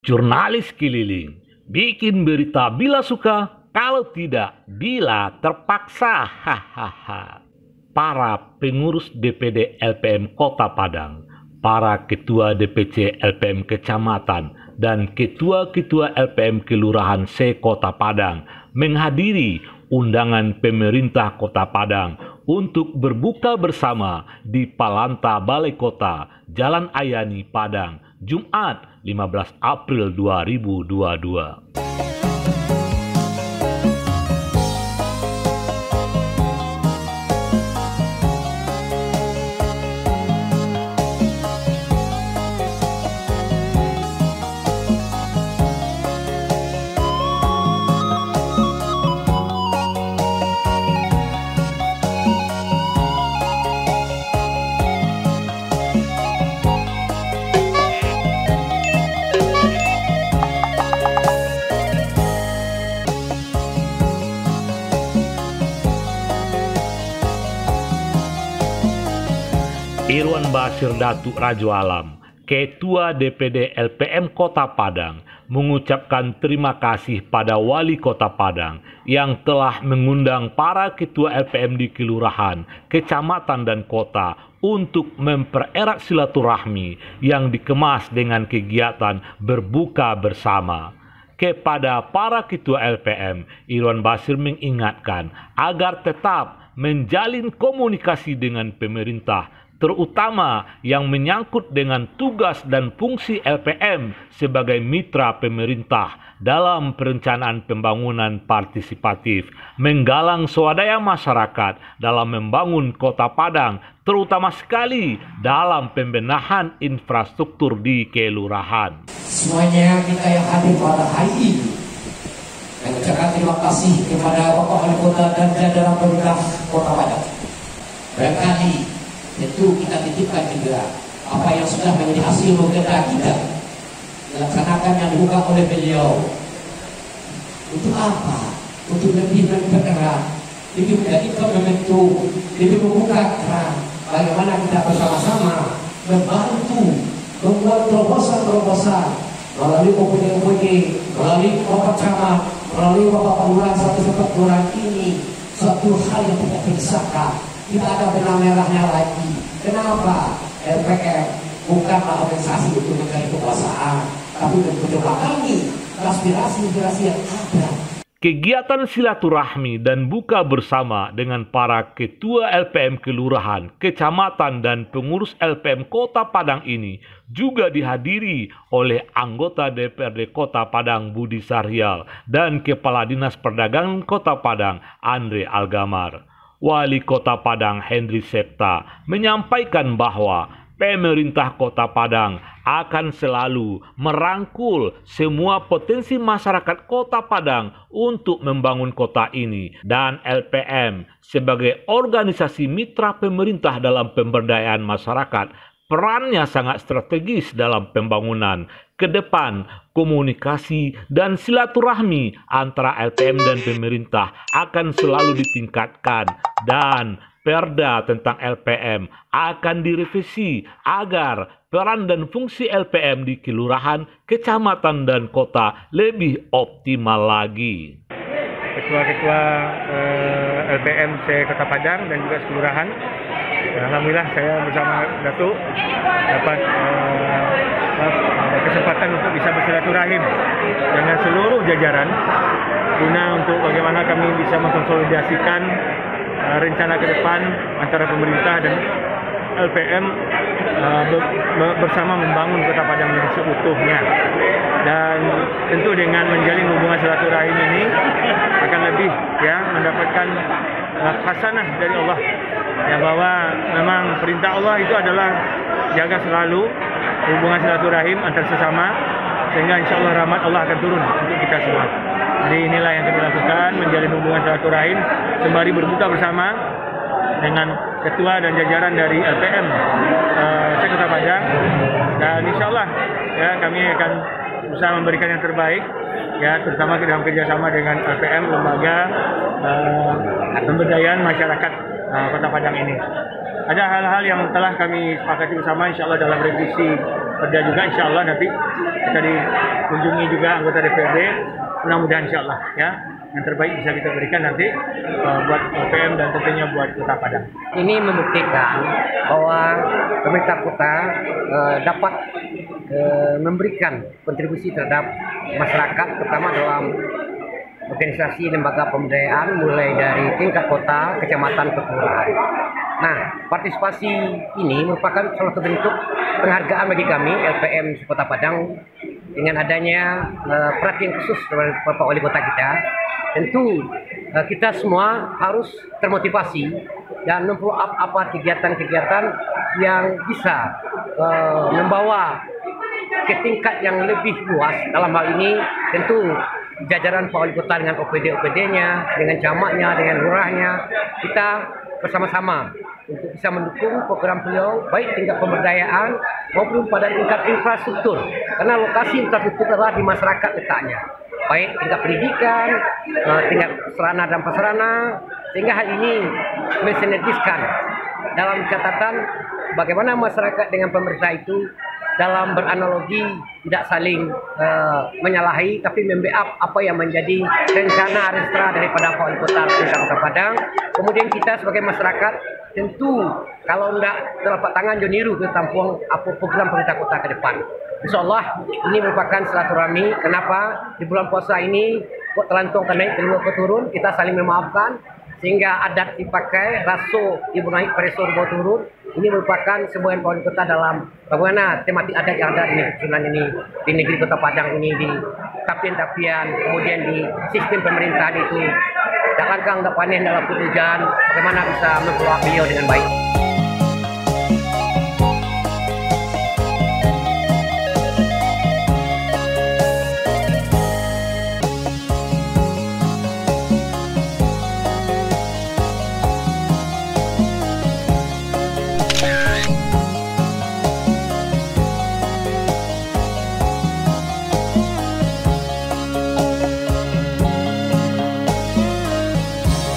Jurnalis keliling, bikin berita bila suka, kalau tidak bila terpaksa. Hahaha. Para pengurus DPD LPM Kota Padang, para ketua DPC LPM Kecamatan, dan ketua-ketua LPM Kelurahan se-Kota Padang menghadiri undangan pemerintah Kota Padang untuk berbuka bersama di Palanta Balai Kota, Jalan Ayani, Padang, Jumat 15 April 2022. Irwan Basir Datuk Rajo Alam, Ketua DPD LPM Kota Padang, mengucapkan terima kasih pada Wali Kota Padang yang telah mengundang para ketua LPM di kelurahan, kecamatan, dan kota untuk mempererat silaturahmi yang dikemas dengan kegiatan berbuka bersama. Kepada para ketua LPM, Irwan Basir mengingatkan agar tetap menjalin komunikasi dengan pemerintah, terutama yang menyangkut dengan tugas dan fungsi LPM sebagai mitra pemerintah dalam perencanaan pembangunan partisipatif, menggalang swadaya masyarakat dalam membangun Kota Padang, terutama sekali dalam pembenahan infrastruktur di kelurahan. Semuanya kita yang hadir pada hari ini, mengucapkan terima kasih kepada Bapak Wali Kota dan jajaran pemerintah Kota Padang. Barangkali tentu kita titipkan juga apa yang sudah menjadi hasil bekerja kita dilaksanakan yang dibuka oleh beliau. Untuk apa? Untuk lebih mempererat, lebih menjadikan momentum, lebih membuka keran bagaimana kita bersama-sama membantu membuat terobosan-terobosan melalui OPD, melalui Bapak Camat, melalui Bapak Pelurahan satu kelurahan ini, suatu hal yang tidak terpisahkan. Kita ada benang merahnya lagi. Kenapa? LPM bukanlah organisasi untuk mencari kekuasaan, tapi untuk menjembatani aspirasi-aspirasi yang ada. Kegiatan silaturahmi dan buka bersama dengan para ketua LPM Kelurahan, Kecamatan, dan pengurus LPM Kota Padang ini juga dihadiri oleh anggota DPRD Kota Padang Budi Saryal dan Kepala Dinas Perdagangan Kota Padang Andre Algamar. Wali Kota Padang Henry Septa menyampaikan bahwa pemerintah Kota Padang akan selalu merangkul semua potensi masyarakat Kota Padang untuk membangun kota ini, dan LPM sebagai organisasi mitra pemerintah dalam pemberdayaan masyarakat perannya sangat strategis dalam pembangunan. Ke depan, komunikasi dan silaturahmi antara LPM dan pemerintah akan selalu ditingkatkan, dan Perda tentang LPM akan direvisi agar peran dan fungsi LPM di kelurahan, kecamatan, dan kota lebih optimal lagi. Ketua-ketua LPM se-Kota Padang dan juga kelurahan, alhamdulillah saya bersama Datuk dapat kesempatan untuk bisa bersilaturahim dengan seluruh jajaran guna untuk bagaimana kami bisa mengkonsolidasikan rencana ke depan antara pemerintah dan LPM bersama membangun Kota Padang yang seutuhnya. Dan tentu dengan menjalin hubungan silaturahim ini akan lebih mendapatkan hasanah dari Allah, ya, bahwa memang perintah Allah itu adalah jaga selalu hubungan silaturahim antar sesama, sehingga insya Allah rahmat Allah akan turun untuk kita semua. Jadi inilah yang kami lakukan, menjalin hubungan silaturahim sembari berbuka bersama dengan ketua dan jajaran dari LPM se-Kota Padang, dan insya Allah kami akan berusaha memberikan yang terbaik, terutama dalam kerjasama dengan LPM, lembaga pemberdayaan masyarakat Kota Padang ini. Ada hal-hal yang telah kami sepakati bersama, insya Allah dalam revisi Perda juga, insya Allah nanti kita dikunjungi juga anggota DPRD. Mudah-mudahan insyaallah ya yang terbaik bisa kita berikan nanti buat LPM dan tentunya buat Kota Padang. Ini membuktikan bahwa pemerintah kota dapat memberikan kontribusi terhadap masyarakat, terutama dalam organisasi lembaga pemberdayaan mulai dari tingkat kota, kecamatan, ke kelurahan. Nah, partisipasi ini merupakan salah satu bentuk penghargaan bagi kami LPM Kota Padang dengan adanya perhatian khusus dari Bapak Wali Kota kita. Tentu kita semua harus termotivasi dan memfollow up apa kegiatan-kegiatan yang bisa membawa ke tingkat yang lebih luas. Dalam hal ini tentu jajaran Pak Wali Kota dengan OPD-OPD-nya, dengan camatnya, dengan lurahnya, kita bersama-sama untuk bisa mendukung program beliau baik tingkat pemberdayaan maupun pada tingkat infrastruktur, karena lokasi infrastruktur adalah di masyarakat letaknya, baik tingkat pendidikan, tingkat sarana dan prasarana, sehingga hal ini mensinergiskan dalam catatan bagaimana masyarakat dengan pemerintah itu dalam beranalogi tidak saling menyalahi, tapi membackup apa yang menjadi rencana restra daripada Pak Wali Kota Kota Padang. Kemudian kita sebagai masyarakat tentu kalau tidak telapak tangan joniru ke tampung apa program pemerintah kota ke depan. InsyaAllah ini merupakan silaturahmi. Kenapa di bulan puasa ini kok terlantung ke naik, kedua ke turun, kita saling memaafkan sehingga adat dipakai, raso ibu naik, preso ibu turun. Ini merupakan sebuah Pak Wali Kota dalam bagaimana tematik adat yang ada di negeri ini, di negeri Kota Padang ini, di tapian-tapian, kemudian di sistem pemerintahan itu. Tak langkang, tak panen dalam hujan, bagaimana bisa memperoleh beliau dengan baik.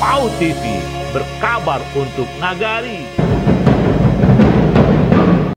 PAU TV berkabar untuk Nagari.